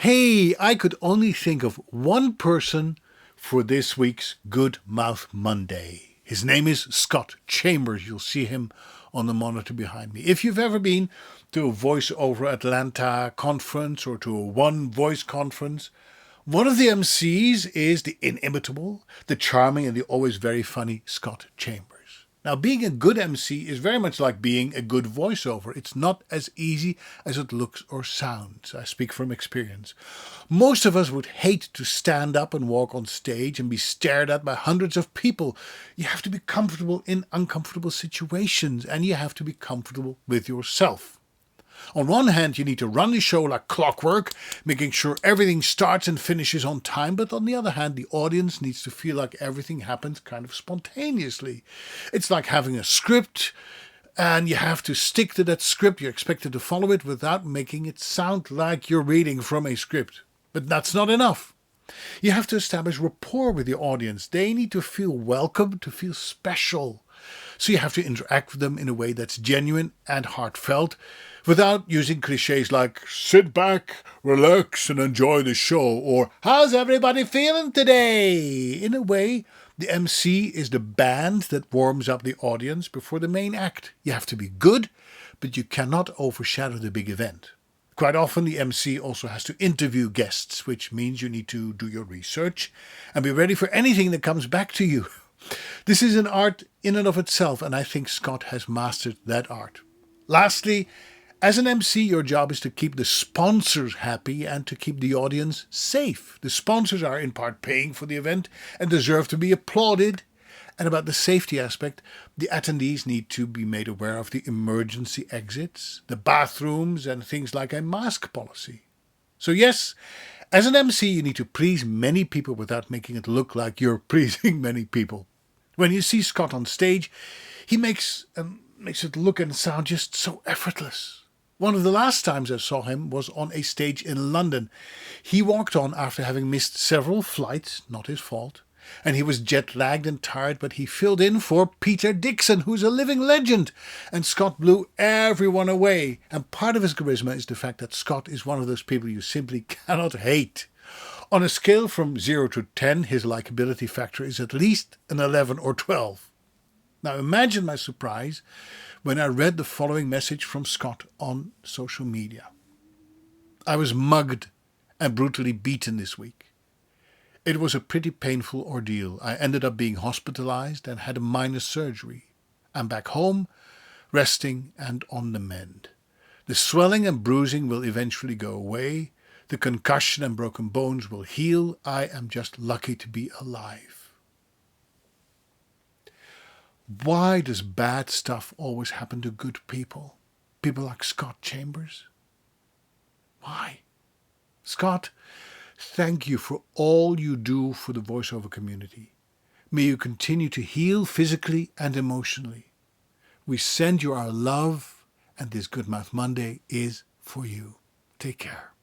Hey, I could only think of one person for this week's Goodmouth Monday. His name is Scott Chambers. You'll see him on the monitor behind me. If you've ever been to a Voice Over Atlanta conference or to a One Voice conference, one of the MCs is the inimitable, the charming and the always very funny Scott Chambers. Now, being a good MC is very much like being a good voiceover. It's not as easy as it looks or sounds. I speak from experience. Most of us would hate to stand up and walk on stage and be stared at by hundreds of people. You have to be comfortable in uncomfortable situations, and you have to be comfortable with yourself. On one hand, you need to run the show like clockwork, making sure everything starts and finishes on time. But on the other hand, the audience needs to feel like everything happens kind of spontaneously. It's like having a script, and you have to stick to that script. You're expected to follow it without making it sound like you're reading from a script. But that's not enough. You have to establish rapport with the audience. They need to feel welcome, to feel special. So you have to interact with them in a way that's genuine and heartfelt, without using cliches like sit back, relax and enjoy the show, or how's everybody feeling today? In a way, the MC is the band that warms up the audience before the main act. You have to be good, but you cannot overshadow the big event. Quite often the MC also has to interview guests, which means you need to do your research and be ready for anything that comes back to you. This is an art in and of itself, and I think Scott has mastered that art. Lastly, as an MC, your job is to keep the sponsors happy and to keep the audience safe. The sponsors are in part paying for the event and deserve to be applauded. And about the safety aspect, the attendees need to be made aware of the emergency exits, the bathrooms, and things like a mask policy. So yes, as an MC, you need to please many people without making it look like you're pleasing many people. When you see Scott on stage, he makes it look and sound just so effortless. One of the last times I saw him was on a stage in London. He walked on after having missed several flights, not his fault, and he was jet-lagged and tired, but he filled in for Peter Dixon, who's a living legend, and Scott blew everyone away. And part of his charisma is the fact that Scott is one of those people you simply cannot hate. On a scale from 0 to 10, his likability factor is at least an 11 or 12. Now imagine my surprise when I read the following message from Scott on social media. I was mugged and brutally beaten this week. It was a pretty painful ordeal. I ended up being hospitalized and had a minor surgery. I'm back home, resting and on the mend. The swelling and bruising will eventually go away. The concussion and broken bones will heal. I am just lucky to be alive. Why does bad stuff always happen to good people? People like Scott Chambers? Why? Scott, thank you for all you do for the voiceover community. May you continue to heal physically and emotionally. We send you our love, and this Goodmouth Monday is for you. Take care.